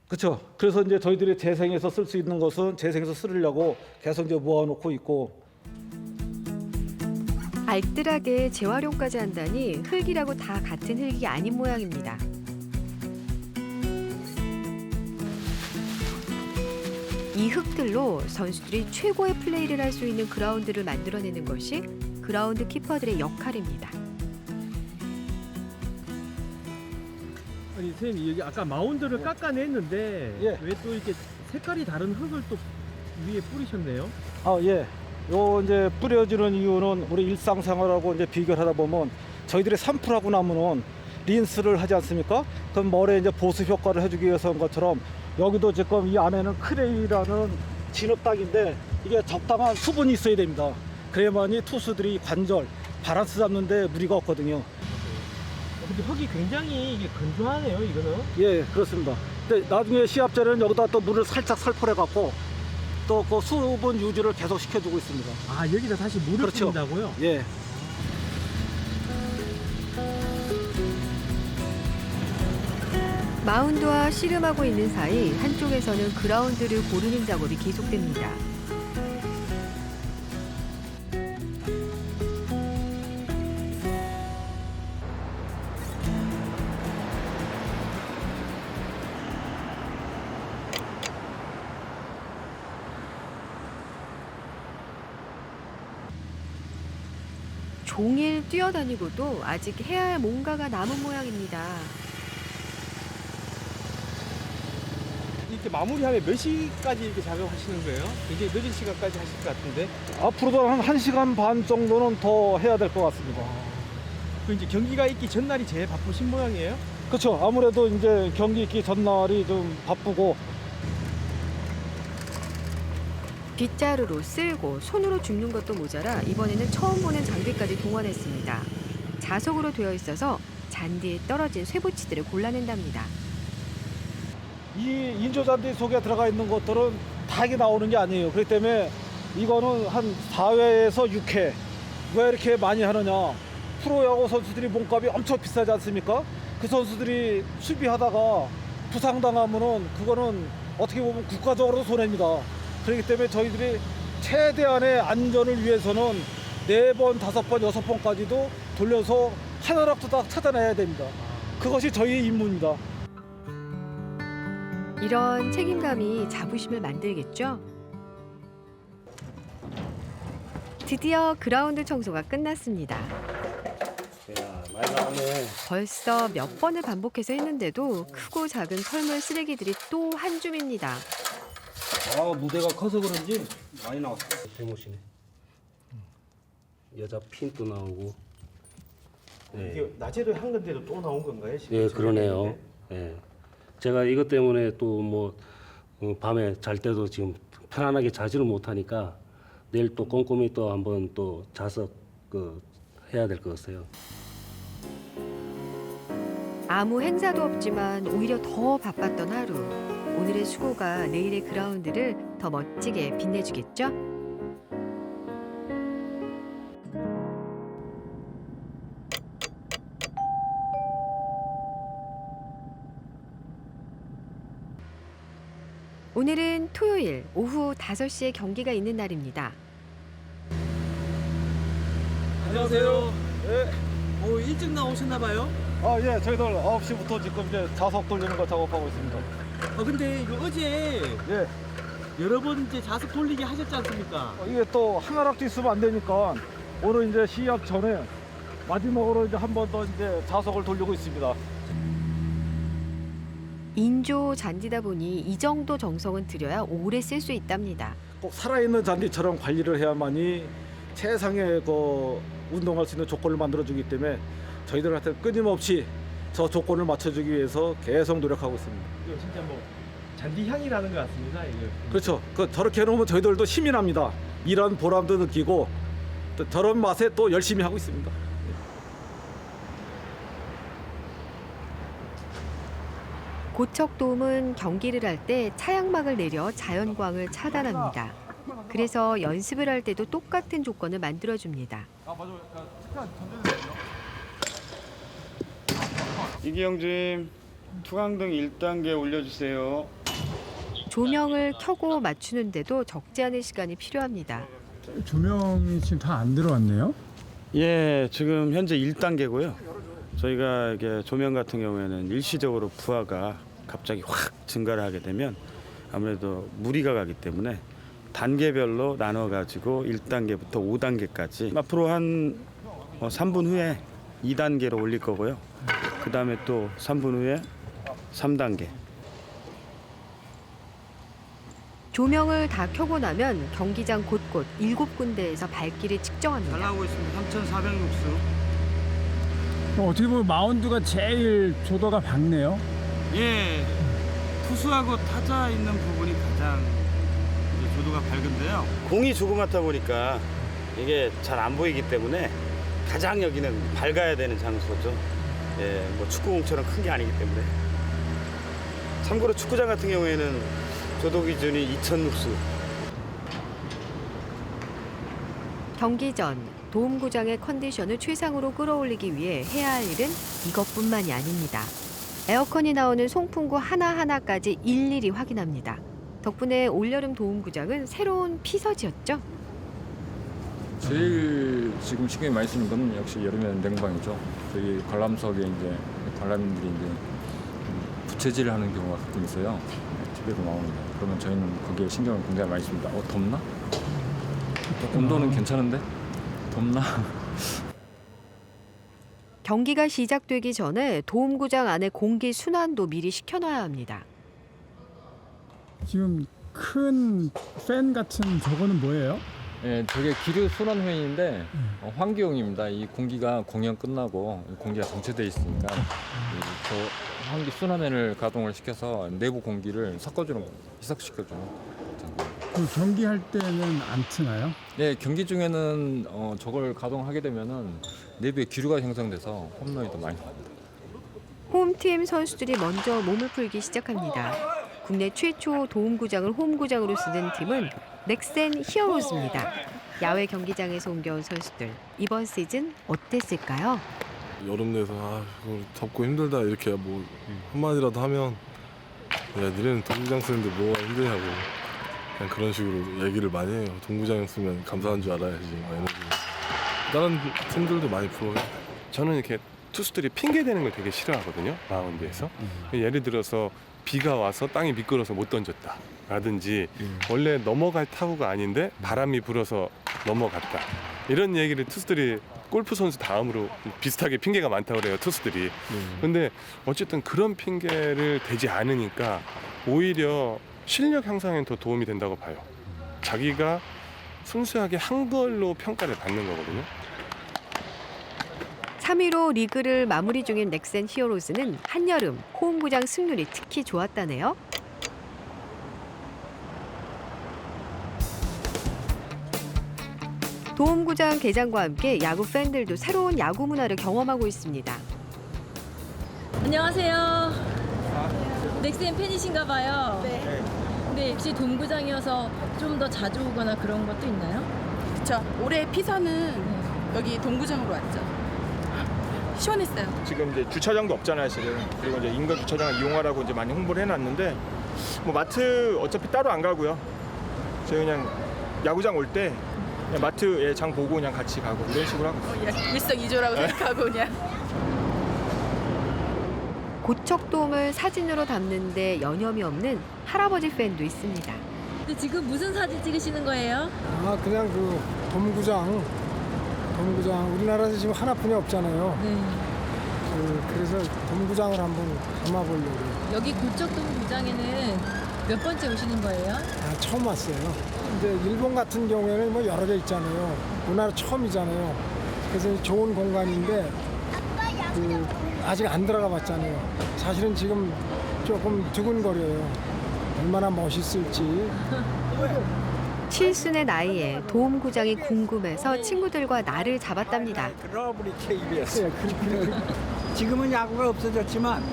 D: 그렇죠. 그래서 이제 저희들이 재생해서 쓸 수 있는 것은 재생해서 쓰려고 계속 이제 모아놓고 있고.
A: 알뜰하게 재활용까지 한다니 흙이라고 다 같은 흙이 아닌 모양입니다. 이 흙들로 선수들이 최고의 플레이를 할 수 있는 그라운드를 만들어내는 것이 그라운드 키퍼들의 역할입니다.
U: 아니 선생님 여기 아까 마운드를 깎아냈는데 왜 또 이렇게 색깔이 다른 흙을 또 위에 뿌리셨네요?
D: 아, 예. 요 이제 뿌려지는 이유는 우리 일상생활하고 이제 비교를 하다 보면 저희들이 산풀하고 나면은 린스를 하지 않습니까? 그럼 머리에 이제 보습 효과를 해주기 위해서인 것처럼 여기도 지금 이 안에는 크레이라는 진흙 땅인데 이게 적당한 수분이 있어야 됩니다. 그래야만이 투수들이 관절, 바란스 잡는데 무리가 없거든요.
U: 근데 흙이 굉장히 이게 건조하네요, 이거는.
D: 예, 그렇습니다. 근데 나중에 시합자는 여기다 또 물을 살짝 살포해 갖고 또 그 수분 유지를 계속 시켜주고 있습니다.
U: 아, 여기다 다시 물을
D: 그렇죠.
U: 뿌린다고요?
D: 예.
A: 마운드와 씨름하고 있는 사이 한쪽에서는 그라운드를 고르는 작업이 계속됩니다. 종일 뛰어다니고도 아직 해야 할 뭔가가 남은 모양입니다.
U: 이렇게 마무리하면 몇 시까지 이렇게 작업하시는 거예요? 굉장히 늦은 시간까지 하실 것 같은데.
D: 앞으로도 한 1시간 반 정도는 더 해야 될 것 같습니다.
U: 그 이제 경기가 있기 전날이 제일 바쁘신 모양이에요?
D: 그렇죠. 아무래도 이제 경기 있기 전날이 좀 바쁘고
A: 빗자루로 쓸고 손으로 줍는 것도 모자라 이번에는 처음 보는 장비까지 동원했습니다. 자석으로 되어 있어서 잔디에 떨어진 쇠붙이들을 골라낸답니다.
D: 이 인조잔디 속에 들어가 있는 것들은 다 이게 나오는 게 아니에요. 그렇기 때문에 이거는 한 4회에서 6회. 왜 이렇게 많이 하느냐. 프로야구 선수들이 몸값이 엄청 비싸지 않습니까? 그 선수들이 수비하다가 부상당하면은 그거는 어떻게 보면 국가적으로도 손해입니다. 그렇기 때문에 저희들이 최대한의 안전을 위해서는 4번, 5번, 6번까지도 돌려서 하나라도 다 찾아내야 됩니다. 그것이 저희의 임무입니다.
A: 이런 책임감이 자부심을 만들겠죠? 드디어 그라운드 청소가 끝났습니다. 벌써 몇 번을 반복해서 했는데도 크고 작은 털물 쓰레기들이 또 한 줌입니다.
G: 아, 무대가 커서 그런지 많이 나왔어.
R: 대못이네. 여자 핀도 나오고. 네.
U: 이게 낮에도 한 건데도 또 나온 건가요? 지금
R: 네, 그러네요. 네. 제가 이것 때문에 또 뭐 밤에 잘 때도 지금 편안하게 자지를 못하니까 내일 또 꼼꼼히 또 한번 또 자석 해야 될 것 같아요.
A: 아무 행사도 없지만 오히려 더 바빴던 하루. 오늘의 수고가 내일의 그라운드를 더 멋지게 빛내주겠죠? 오늘은 토요일 오후 5시에 경기가 있는 날입니다.
U: 안녕하세요.
D: 네.
U: 오, 일찍 나오셨나 봐요?
D: 아, 예. 저희들 9시부터 지금 이제 자석 돌리는 거 작업하고 있습니다.
U: 근데 이거 어제 여러 번 이제 자석 돌리기 하셨지 않습니까?
D: 이게 또 하나라도 있으면 안 되니까 오늘 이제 시합 전에 마지막으로 이제 한 번 더 이제 자석을 돌리고 있습니다.
A: 인조 잔디다 보니 이 정도 정성은 들여야 오래 쓸 수 있답니다.
D: 꼭 살아있는 잔디처럼 관리를 해야만이 최상의 운동할 수 있는 조건을 만들어주기 때문에 저희들한테 끊임없이 저 조건을 맞춰주기 위해서 계속 노력하고 있습니다.
U: 이거 진짜 뭐 잔디 향이라는 것 같습니다. 이거.
D: 그렇죠. 저렇게 해놓으면 저희들도 힘이 납니다. 이런 보람도 느끼고 또 저런 맛에 또 열심히 하고 있습니다.
A: 고척돔은 경기를 할 때 차양막을 내려 자연광을 차단합니다. 그래서 연습을 할 때도 똑같은 조건을 만들어줍니다.
T: 이기영 주임, 투강등 1단계 올려주세요.
A: 조명을 켜고 맞추는데도 적지 않은 시간이 필요합니다.
K: 조명이 지금 다 안 들어왔네요?
T: 예, 지금 현재 1단계고요. 저희가 이게 조명 같은 경우에는 일시적으로 부하가 갑자기 확 증가를 하게 되면 아무래도 무리가 가기 때문에 단계별로 나눠가지고 1단계부터 5단계까지 앞으로 한 3분 후에 2단계로 올릴 거고요. 그 다음에 또 3분 후에 3단계.
A: 조명을 다 켜고 나면 경기장 곳곳 7군데에서 발길을 측정합니다.
T: 잘 나오고 있습니다. 3,400룩스.
U: 어떻게 보면 마운드가 제일 조도가 밝네요.
T: 예, 투수하고 타자 있는 부분이 가장 이제 조도가 밝은데요. 공이 조그맣다 보니까 이게 잘 안 보이기 때문에 가장 여기는 밝아야 되는 장소죠. 예, 뭐 축구공처럼 큰 게 아니기 때문에. 참고로 축구장 같은 경우에는 조도 기준이 2,000룩스.
A: 경기 전 도움구장의 컨디션을 최상으로 끌어올리기 위해 해야 할 일은 이것뿐만이 아닙니다. 에어컨이 나오는 송풍구 하나하나까지 일일이 확인합니다. 덕분에 올여름 도움구장은 새로운 피서지였죠.
M: 제일 지금 신경이 많이 쓰는 건 역시 여름에는 냉방이죠. 저기 관람석에 이제 관람인들이 이제 부채질을 하는 경우가 가끔 있어요. TV에도 나옵니다. 그러면 저희는 거기에 신경을 굉장히 많이 씁니다. 덥나? 온도는 괜찮은데 덥나?
A: 경기가 시작되기 전에 도움구장 안에 공기 순환도 미리 시켜놔야 합니다.
K: 지금 큰 팬 같은 저거는 뭐예요?
M: 네, 저게 기류 순환 회인인데 환기용입니다. 이 공기가 공연 끝나고 공기가 정체돼 있으니까 저 환기 순환회를 가동을 시켜서 내부 공기를 섞어주는 겁니다. 희석시켜주는.
K: 그 경기할 때는 안 트나요?
M: 네, 경기 중에는 저걸 가동하게 되면은 내부에 기류가 형성돼서 홈런이 더 많이 나옵니다.
A: 홈팀 선수들이 먼저 몸을 풀기 시작합니다. 국내 최초 도움구장을 홈구장으로 쓰는 팀은 넥센 히어로즈입니다. 야외 경기장에서 옮겨온 선수들, 이번 시즌 어땠을까요?
C: 여름 내서 덥고 힘들다 이렇게 뭐 한마디라도 하면 야 니네는 동구장 쓰는데 뭐가 힘드냐고 그냥 그런 식으로 얘기를 많이 해요. 동구장 쓰면 감사한 줄 알아야지 막 이런 식으로. 다른 팀들도 많이 부러워요.
I: 저는 이렇게 투수들이 핑계 대는 걸 되게 싫어하거든요. 마운드에서. 예를 들어서 비가 와서 땅이 미끄러서 못 던졌다 라든지 원래 넘어갈 타구가 아닌데 바람이 불어서 넘어갔다 이런 얘기를 투수들이 골프 선수 다음으로 비슷하게 핑계가 많다고 그래요, 투수들이. 근데 어쨌든 그런 핑계를 대지 않으니까 오히려 실력 향상에 더 도움이 된다고 봐요. 자기가 순수하게 한 걸로 평가를 받는 거거든요.
A: 3위로 리그를 마무리 중인 넥센 히어로즈는 한여름 홈구장 승률이 특히 좋았다네요. 도움구장 개장과 함께 야구 팬들도 새로운 야구 문화를 경험하고 있습니다.
W: 안녕하세요. 넥센 팬이신가 봐요. 네. 근데 역시 도움구장이어서 좀 더 자주 오거나 그런 것도 있나요?
P: 그렇죠. 올해 피서는 여기 동구장으로 왔죠. 시원했어요.
X: 지금 이제 주차장도 없잖아요, 사실은. 그리고 이제 인근 주차장을 이용하라고 이제 많이 홍보를 해놨는데 뭐 마트 어차피 따로 안 가고요. 저희 그냥 야구장 올 때 마트 장 보고 그냥 같이 가고 이런 식으로 하고 있어요.
P: 일석이조라고 생각하고 그냥.
A: 고척돔을 사진으로 담는데 여념이 없는 할아버지 팬도 있습니다.
W: 근데 지금 무슨 사진 찍으시는 거예요?
Y: 그냥 그 동구장 우리나라에서 지금 하나뿐이 없잖아요.
W: 네.
Y: 그래서 동구장을 한번 담아보려고.
W: 여기 고척돔 구장에는 몇 번째 오시는 거예요?
Y: 처음 왔어요. 근데 일본 같은 경우에는 뭐 여러 개 있잖아요. 우리나라 처음이잖아요. 그래서 좋은 공간인데 아직 안 들어가 봤잖아요. 사실은 지금 조금 두근거려요. 얼마나 멋있을지.
A: 칠순의 나이에 도움구장이 궁금해서 친구들과 날을 잡았답니다.
Z: 러브리 KBS. 지금은 야구가 없어졌지만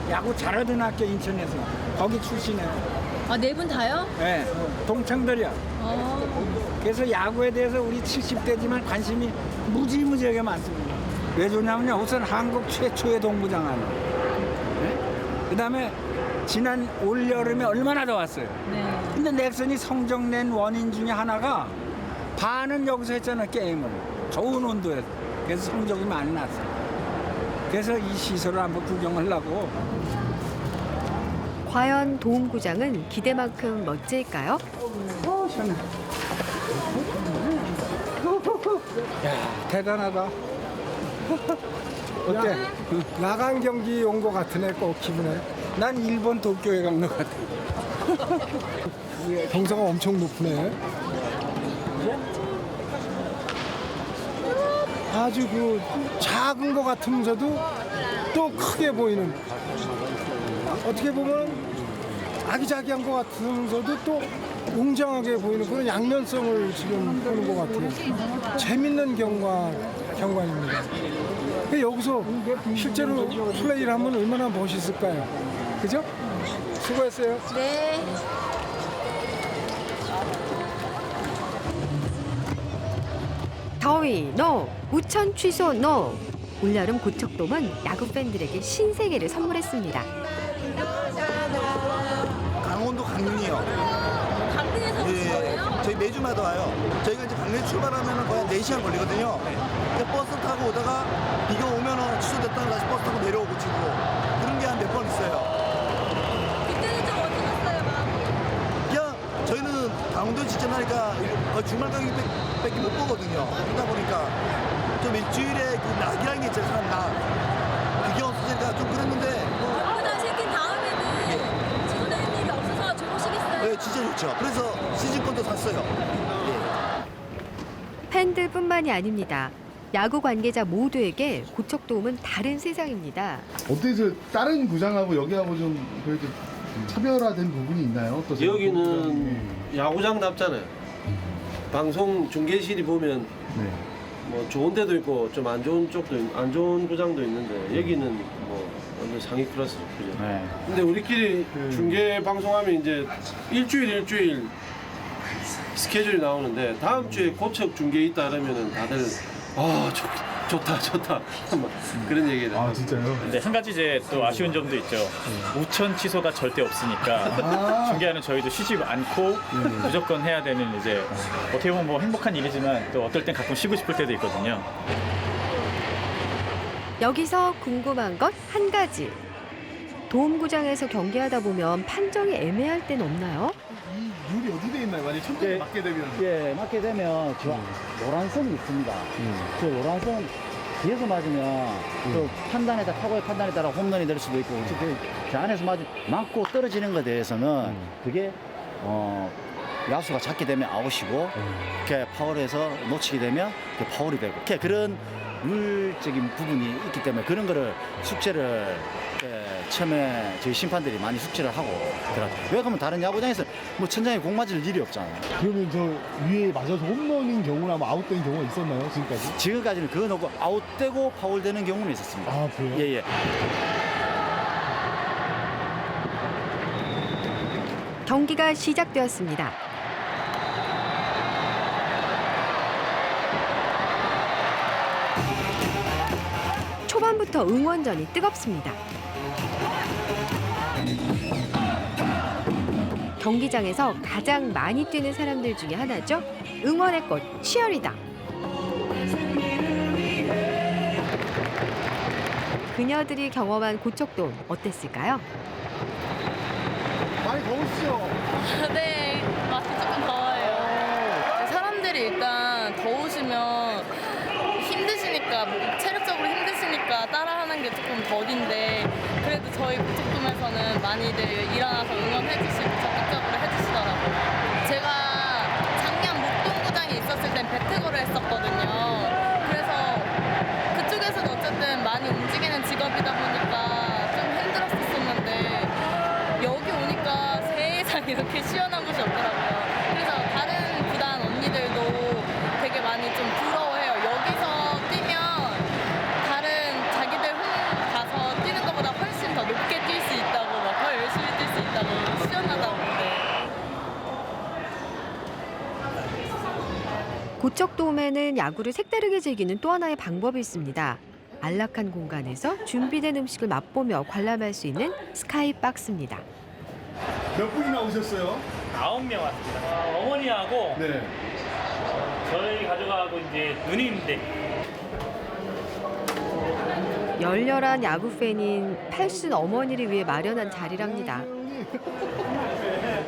Z: 야구 잘하던 학교 인천에서 거기 출신이에요.
W: 네 분 다요?
Z: 네, 동창들이야. 그래서 야구에 대해서 우리 70대지만 관심이 무지무지하게 많습니다. 왜 좋냐면요, 우선 한국 최초의 동구장 하나. 네? 그다음에 지난 올여름에 얼마나 더웠어요. 근데 넥슨이 성적 낸 원인 중에 하나가 반은 여기서 했잖아, 게임을. 좋은 온도에서. 그래서 성적이 많이 났어요. 그래서 이 시설을 한번 구경하려고
A: 과연 도움구장은 기대만큼 멋질까요?
Y: 야, 대단하다. 어때? 야간 경기 온 것 같으네, 꼭 기분에. 난 일본 도쿄에 간 것 같아. 경사가 엄청 높네. 아주 그 작은 것 같으면서도 또 크게 보이는. 어떻게 보면 아기자기한 것 같으면서도 또 웅장하게 보이는 그런 양면성을 지금 보는 것 같아요. 재밌는 경관입니다. 여기서 실제로 플레이를 하면 얼마나 멋있을까요? 그죠? 수고했어요.
W: 네.
A: 더위 NO, 우천 취소 NO. 올여름 고척돔은 야구 팬들에게 신세계를 선물했습니다.
B: 강원도 강릉이요.
W: 강릉에서 오신 거예요?
B: 저희 매주마다 와요. 저희가 이제 강릉 출발하면 거의 한 4시간 걸리거든요. 근데 버스 타고 오다가 비가 오면 취소됐다가 다시 버스 타고 내려오고 치고 그런 게 한 몇 번 있어요.
W: 그때는 좀 어떠셨어요, 마음이?
B: 그냥 저희는 강원도 직전하니까 거의 주말 가격밖에 못 보거든요. 그러다 보니까 좀 일주일에 그 낙이라는 게 있잖아요. 사람 낙. 그게 없으니까 좀 그랬는데
W: 동구장 생긴 다음에는 취소되는 일이 없어서 좋으시겠어요?
B: 네, 진짜 좋죠. 그래서 시즌권도 샀어요.
A: 팬들뿐만이 아닙니다. 야구 관계자 모두에게 고척돔은 다른 세상입니다.
Q: 어때 다른 구장하고 여기하고 좀 그래도 차별화된 부분이 있나요? 어떠세요?
F: 여기는 야구장답잖아요. 방송 중계실이 보면 뭐 좋은 데도 있고 좀 안 좋은 쪽도 안 좋은 구장도 있는데 여기는 뭐 완전 상위 클래스 그죠. 근데 우리끼리 중계 방송하면 이제 일주일 스케줄이 나오는데 다음 주에 고척 중계 있다 그러면은 다들 좋다 그런 얘기를.
H: 아 진짜요? 근데 한 가지 이제 또 아쉬운 점도 있죠. 우천 취소가 절대 없으니까 중계하는 저희도 쉬지 않고 무조건 해야 되는 이제 어떻게 보면 뭐 행복한 일이지만 또 어떨 땐 가끔 쉬고 싶을 때도 있거든요.
A: 여기서 궁금한 것 한 가지. 도움구장에서 경기하다 보면 판정이 애매할 땐 없나요?
Q: 이 룰이 어디에 있나요? 만약 천장에 맞게 되면?
J: 예, 맞게 되면 저 노란선이 있습니다. 그 노란선 뒤에서 맞으면 그 타구의 판단에 따라 홈런이 될 수도 있고 저 안에서 맞고 떨어지는 것에 대해서는 그게 야수가 잡게 되면 아웃이고 이렇게 파울해서 놓치게 되면 파울이 되고 그런 룰적인 부분이 있기 때문에 그런 거를 숙제를 처음에 저희 심판들이 많이 숙제를 하고 왜 그러면 다른 야구장에서 뭐 천장에 공 맞을 일이 없잖아요.
Q: 그러면 저 위에 맞아서 홈런인 경우나 뭐 아웃된 경우가 있었나요 지금까지?
J: 지금까지는 그거 놓고 아웃되고 파울되는 경우는 있었습니다.
Q: 아 그래요?
J: 예.
A: 경기가 시작되었습니다. 초반부터 응원전이 뜨겁습니다. 경기장에서 가장 많이 뛰는 사람들 중에 하나죠. 응원의 꽃 치어리더. 그녀들이 경험한 고척돔 어땠을까요?
Q: 많이 더우시죠?
L: 네, 맛이 조금 더워요. 사람들이 일단 더우시면 힘드시니까 체력적으로 힘드시니까 따라하는 게 조금 더딘데 그래도 저희 고척돔에서는 많이들 일어나서 응원해주시고 적극적으로 해주시더라고요. 제가 작년 목동구장에 있었을 땐 배트거를 했었거든요. 그래서 그쪽에서는 어쨌든 많이 움직이는 직업이다 보니까 좀 힘들었었는데 여기 오니까 세상 이렇게 시원한 곳이 없더라고요. 그래서 다른 구단 언니들도 되게 많이 좀 부러워해요. 여기서 뛰면 다른 자기들 가서 뛰는 것보다 훨씬 더 높게 뛸 수 있다고 막 더 열심히 뛸 수 있다고 시원하다고.
A: 고척돔에는 야구를 색다르게 즐기는 또 하나의 방법이 있습니다. 안락한 공간에서 준비된 음식을 맛보며 관람할 수 있는 스카이박스입니다.
Q: 몇 분이나 오셨어요?
H: 9명 왔습니다. 어머니하고 저희 가족하고 이제 누님인데
A: 열렬한 야구 팬인 팔순 어머니를 위해 마련한 자리랍니다.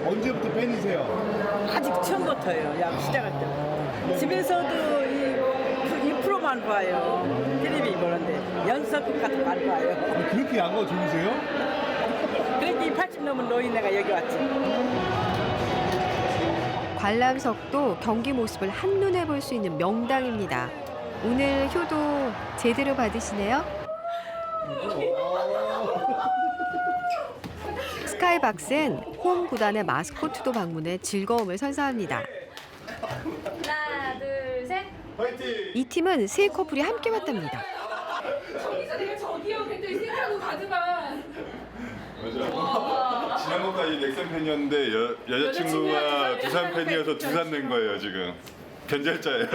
Q: 언제부터 팬이세요?
E: 아직 처음부터요. 야구 시작할 때. 집에서도 이 프로만 봐요. 텔레비 보는데 연습 같은 거 안 봐요.
Q: 그렇게 야구가 좋으세요?
E: 그러니까 80 넘은 노인네가 여기 왔지.
A: 관람석도 경기 모습을 한눈에 볼 수 있는 명당입니다. 오늘 효도 제대로 받으시네요. 스카이박스엔 홈 구단의 마스코트도 방문해 즐거움을 선사합니다.
L: 하나, 둘, 셋.
A: 이 팀은 세 커플이 함께 왔답니다.
L: 저기서 내가 저기요. 근데 생각하고 가지만.
G: 지난번까지 넥센 팬이었는데 여자친구가 두산 팬이어서 두산 낸 거예요 지금. 변절자예요.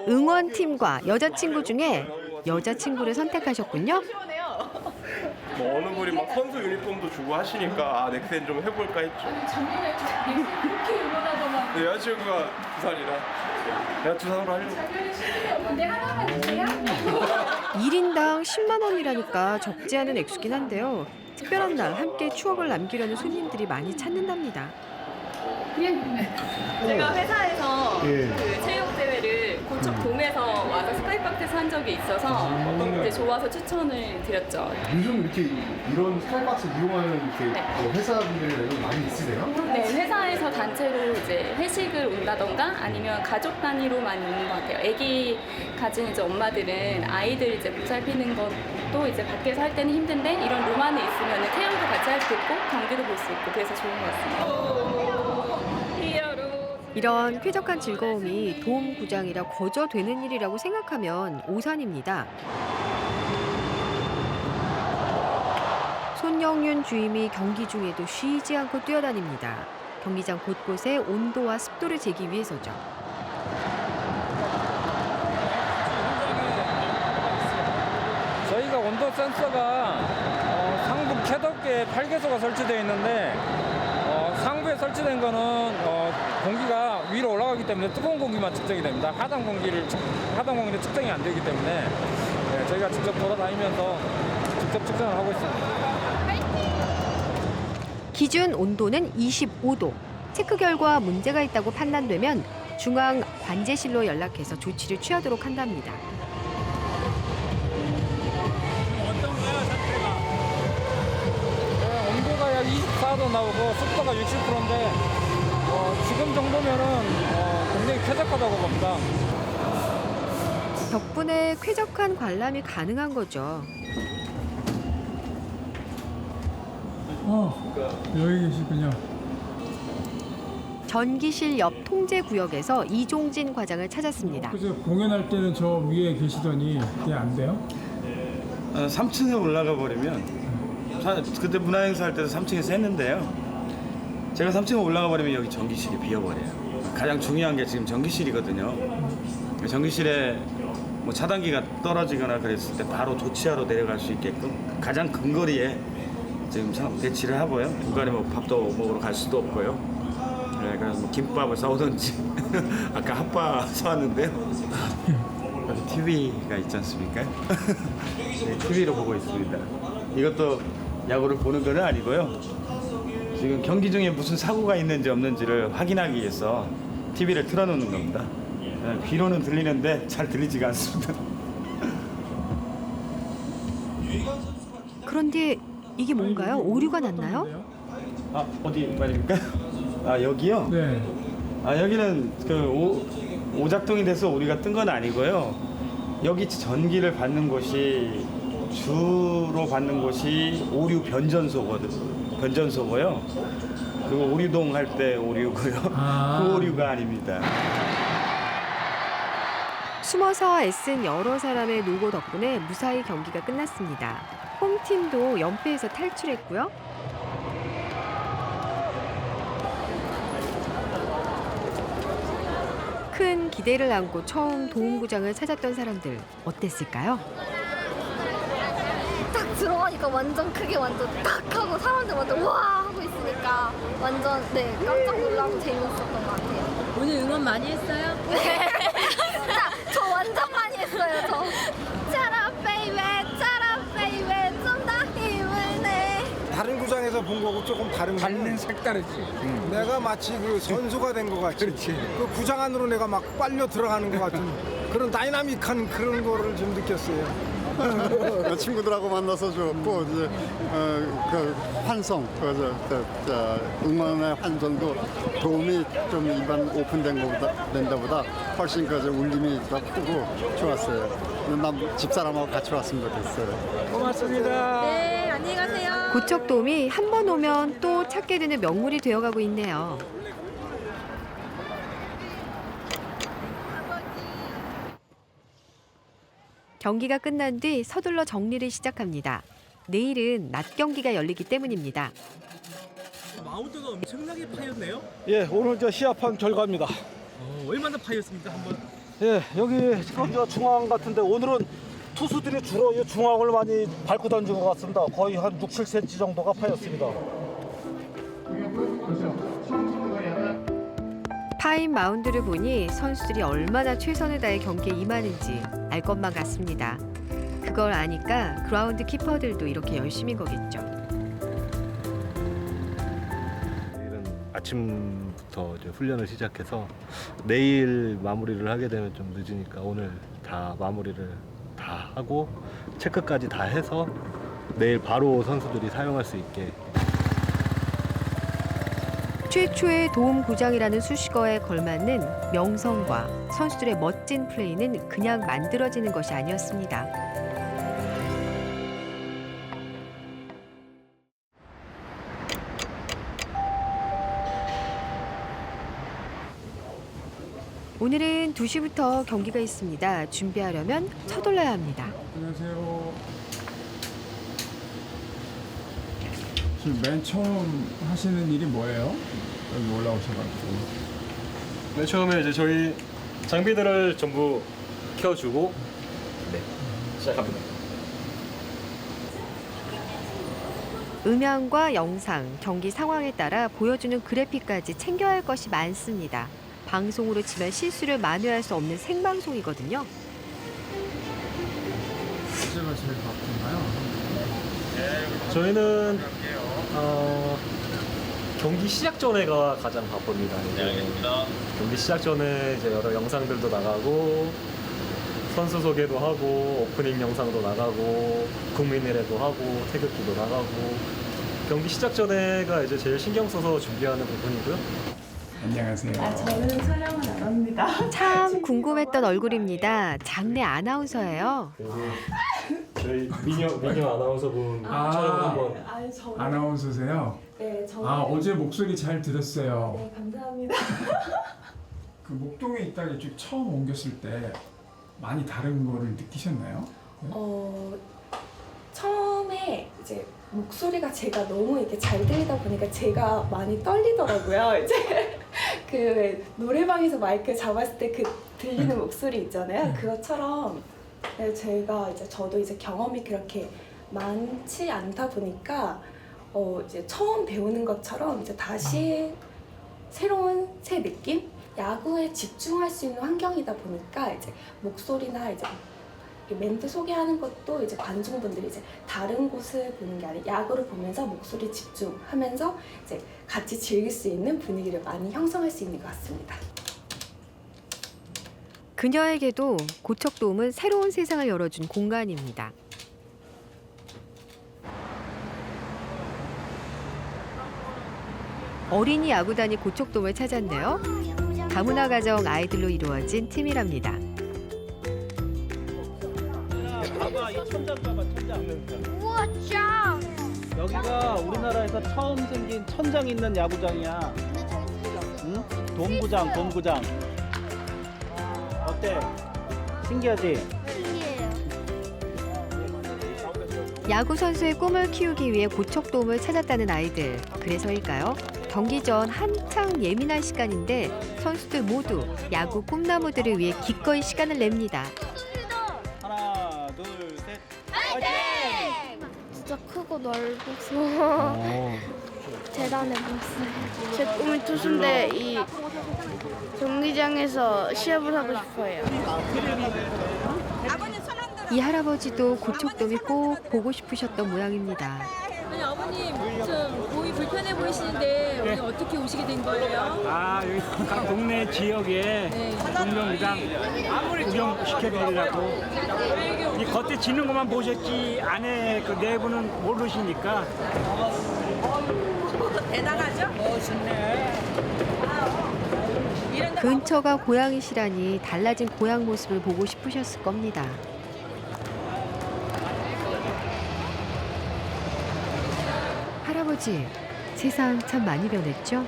A: 응원팀과 여자친구 중에 여자친구를 선택하셨군요.
N: 뭐 어느 분이 막 선수 유니폼도 주고 하시니까 아 넥센 좀 해볼까 했죠.
L: 작년에 그렇게 응원하더만.
N: 근데 여자친구가 두산이라 내가 두산으로 하려고.
L: 근데 하나만 주세요.
A: 1인당 10만 원이라니까 적지 않은 액수긴 한데요. 특별한 날 함께 추억을 남기려는 손님들이 많이 찾는답니다.
L: 제가 회사에서
Q: 예.
L: 그 체육 대회를 고척 돔에서 와서 스카이박스에서 한 적이 있어서 이제 좋아서 추천을 드렸죠.
Q: 요즘 이렇게 이런 스카이박스 이용하는 이렇게 뭐 회사분들이 많이 있으세요?
L: 네, 회사에서 단체로 이제 회식을 온다던가 아니면 가족 단위로 많이 오는 것 같아요. 아기 가진 이제 엄마들은 아이들 이제 보살피는 것도 이제 밖에서 할 때는 힘든데 이런 룸 안에 있으면 체험도 같이 할 수 있고 경기도 볼 수 있고 그래서 좋은 것 같습니다.
A: 이런 쾌적한 즐거움이 도움구장이라 거저되는 일이라고 생각하면 오산입니다. 손영윤 주임이 경기 중에도 쉬지 않고 뛰어다닙니다. 경기장 곳곳에 온도와 습도를 재기 위해서죠.
M: 저희가 온도 센서가 상부 캣업계에 8개소가 설치되어 있는데 상부에 설치된 거는 공기가 위로 올라가기 때문에 뜨거운 공기만 측정이 됩니다. 하단 공기는 측정이 안 되기 때문에 저희가 직접 돌아다니면서 직접 측정을 하고 있습니다.
A: 기준 온도는 25도. 체크 결과 문제가 있다고 판단되면 중앙 관제실로 연락해서 조치를 취하도록 한답니다.
M: 온도가 약 24도 나오고 습도가 60%인데 지금 정도면은 굉장히 쾌적하다고 봅니다.
A: 덕분에 쾌적한 관람이 가능한 거죠.
K: 여기 계시군요.
A: 전기실 옆 통제구역에서 이종진 과장을 찾았습니다.
K: 그래서 공연할 때는 저 위에 계시더니 그게 안 돼요?
T: 3층에 올라가 버리면 그때 문화행사 할 때도 3층에서 했는데요. 제가 3층에 올라가 버리면 여기 전기실이 비어버려요. 가장 중요한 게 지금 전기실이거든요. 전기실에 뭐 차단기가 떨어지거나 그랬을 때 바로 조치하러 내려갈 수 있게끔 가장 근거리에 지금 배치를 하고요. 중간에 뭐 밥도 먹으러 갈 수도 없고요. 그래서 뭐 김밥을 싸오든지 아까 핫바 사왔는데요. 여기 TV가 있지 않습니까? 네, TV로 보고 있습니다. 이것도 야구를 보는 건 아니고요. 지금 경기 중에 무슨 사고가 있는지 없는지를 확인하기 위해서 TV를 틀어놓는 겁니다. 귀로는 들리는데 잘 들리지가 않습니다.
A: 그런데 이게 뭔가요? 오류가 났나요?
T: 아, 어디 말입니까? 아, 여기요?
K: 네.
T: 아, 여기는 그 오작동이 돼서 오류가 뜬 건 아니고요. 여기 전기를 받는 곳이 주로 받는 곳이 오류 변전소고요. 그리고 오류동 할 때 오류고요. 그 오류가 아닙니다.
A: 숨어서 애쓴 여러 사람의 노고 덕분에 무사히 경기가 끝났습니다. 홈팀도 연패에서 탈출했고요. 큰 기대를 안고 처음 도움구장을 찾았던 사람들 어땠을까요?
O: 딱 들어가니까 완전 크게 완전 딱 하고 사람들 완전 와 하고 있으니까 완전 네 깜짝 놀라고 재밌었던 것 같아요.
W: 오늘 응원 많이 했어요?
O: 네. 진짜 저 완전 많이 했어요. 저. 짜라 베이베 좀 더 힘을 내.
S: 다른
Y: TV에서 본 거고 조금 다른 거.
Z: 달리는 색다르지.
Y: 내가 마치 그 선수가 된 것 같이.
Z: 그렇지.
Y: 그 구장 안으로 내가 막 빨려 들어가는 것 같은 그런 다이나믹한 그런 거를 좀 느꼈어요.
C: 친구들하고 만나서 좋고 이제 그 환성, 응원의 환성도 도움이 좀 일반 오픈된 것보다 된다보다 훨씬 그 울림이 더 크고 좋았어요. 난 집사람하고 같이 왔으면 좋겠어요.
Z: 고맙습니다.
W: 네, 안녕히 가세요.
A: 고척돔이 한 번 오면 또 찾게 되는 명물이 되어가고 있네요. 경기가 끝난 뒤 서둘러 정리를 시작합니다. 내일은 낮 경기가 열리기 때문입니다.
D: 마운드가 엄청나게 파였네요.
R: 예, 오늘 저 시합한 결과입니다.
D: 얼마나 파였습니까, 한번?
R: 예, 여기 지금 저 중앙 같은데 오늘은 투수들이 주로 이 중앙을 많이 밟고 던진 것 같습니다. 거의 한 6, 7cm 정도가 파였습니다.
A: 파인 마운드를 보니 선수들이 얼마나 최선을 다해 경기에 임하는지 알 것만 같습니다. 그걸 아니까 그라운드 키퍼들도 이렇게 열심인 거겠죠.
S: 내일은 아침부터 이제 훈련을 시작해서 내일 마무리를 하게 되면 좀 늦으니까 오늘 다 마무리를 다 하고 체크까지 다 해서 내일 바로 선수들이 사용할 수 있게.
A: 최초의 도움 구장이라는 수식어에 걸맞는 명성과 선수들의 멋진 플레이는 그냥 만들어지는 것이 아니었습니다. 오늘은 2시부터 경기가 있습니다. 준비하려면 서둘러야 합니다.
K: 안녕하세요. 지금 맨 처음 하시는 일이 뭐예요? 여기 올라오셔가지고.
H: 맨 처음에 이제 저희 장비들을 전부 켜주고 시작합니다.
A: 음향과 영상, 경기 상황에 따라 보여주는 그래픽까지 챙겨야 할 것이 많습니다. 방송으로 치면 실수를 만회할 수 없는 생방송이거든요.
K: 언제가 제일 바쁜가요?
H: 저희는 경기 시작 전에가 가장 바쁩니다. 경기 시작 전에 이제 여러 영상들도 나가고 선수 소개도 하고 오프닝 영상도 나가고 국민일회도 하고 태극기도 나가고 경기 시작 전에가 이제 제일 신경 써서 준비하는 부분이고요.
K: 안녕하세요.
U: 저는 촬영은 안 합니다.
A: 참 궁금했던 얼굴입니다. 장내 아나운서예요.
H: 저희 미녀 아나운서분 촬영 한번.
K: 아나운서세요?
U: 네, 저는.
K: 어제 목소리 잘 들었어요.
U: 네, 감사합니다.
K: 그 목동에 있다가 이쪽 처음 옮겼을 때 많이 다른 거를 느끼셨나요?
U: 처음에 이제 목소리가 제가 너무 이렇게 잘 들리다 보니까 제가 많이 떨리더라고요. 이제 그 노래방에서 마이크 잡았을 때 그 들리는 목소리 있잖아요. 그것처럼 제가 이제 저도 이제 경험이 그렇게 많지 않다 보니까 이제 처음 배우는 것처럼 이제 다시 새로운 새 느낌? 야구에 집중할 수 있는 환경이다 보니까 이제 목소리나 이제 멘트 소개하는 것도 이제 관중분들이 이제 다른 곳을 보는 게 아니라 야구를 보면서 목소리 집중하면서 이제 같이 즐길 수 있는 분위기를 많이 형성할 수 있는 것 같습니다.
A: 그녀에게도 고척돔은 새로운 세상을 열어준 공간입니다. 어린이 야구단이 고척돔을 찾았네요. 다문화 가정 아이들로 이루어진 팀이랍니다.
R: 봐봐, 이 천장 봐봐, 천장.
O: 우와, 짱!
R: 여기가 우리나라에서 처음 생긴 천장 있는 야구장이야. 응? 돔구장, 돔구장. 어때? 신기하지?
O: 신기해요.
A: 야구 선수의 꿈을 키우기 위해 고척돔을 찾았다는 아이들. 그래서일까요? 경기 전 한창 예민한 시간인데 선수들 모두 야구 꿈나무들을 위해 기꺼이 시간을 냅니다.
R: 하나, 둘, 셋.
O: 파이팅! 진짜 크고 넓어서 대단해 보였어요.
V: 제 꿈은 투수인데 이 경기장에서 시합을 하고 싶어요.
A: 이 할아버지도 고척돔이 꼭 보고 싶으셨던 모양입니다.
W: 아니 아버님 좀 몸이 불편해 보이시는데 오늘 어떻게 오시게 된 거예요?
Z: 아, 여기 각 동네 지역에 공정구장 구경 시켜드리려고. 이 겉에 지는 것만 보셨지 안에 그 내부는 모르시니까.
E: 대단하죠?
Z: 멋있네.
A: 근처가 고향이시라니 달라진 고향 모습을 보고 싶으셨을 겁니다. 할아버지, 세상 참 많이 변했죠?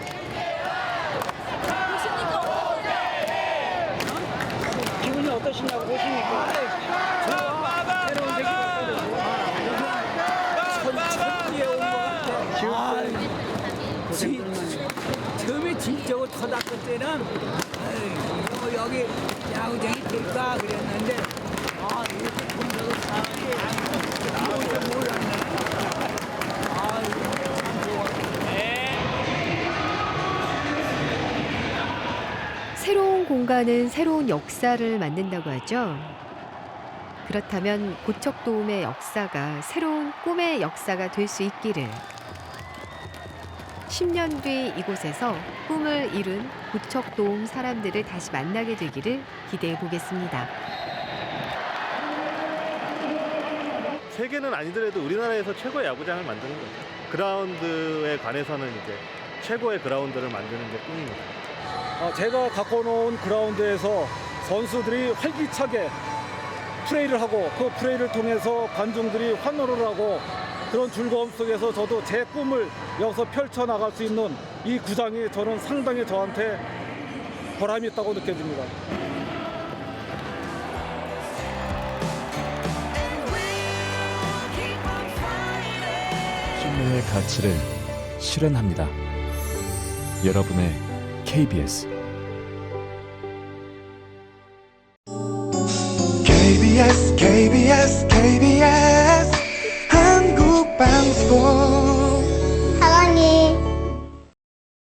Z: 기분이 어떠시냐고 보시니까. 새로운 세계 천지에 온 것 같아. 처음에 진짜로 터닥을 때는 아이고, 여기 야구장이 될까 그랬는데 이렇게 본다고 사람이 몰랐네.
A: 새로운 공간은 새로운 역사를 만든다고 하죠. 그렇다면 고척도움의 역사가 새로운 꿈의 역사가 될 수 있기를. 10년 뒤 이곳에서 꿈을 이룬 고척도움 사람들을 다시 만나게 되기를 기대해 보겠습니다.
S: 세계는 아니더라도 우리나라에서 최고의 야구장을 만드는 거죠. 그라운드에 관해서는 이제 최고의 그라운드를 만드는 게 꿈입니다.
R: 제가 갖고 놓은 그라운드에서 선수들이 활기차게 플레이를 하고 그 플레이를 통해서 관중들이 환호를 하고 그런 즐거움 속에서 저도 제 꿈을 여기서 펼쳐나갈 수 있는 이 구장이 저는 상당히 저한테 보람이 있다고 느껴집니다.
B: 신뢰의 가치를 실현합니다. 여러분의 KBS
F: KBS 한국방송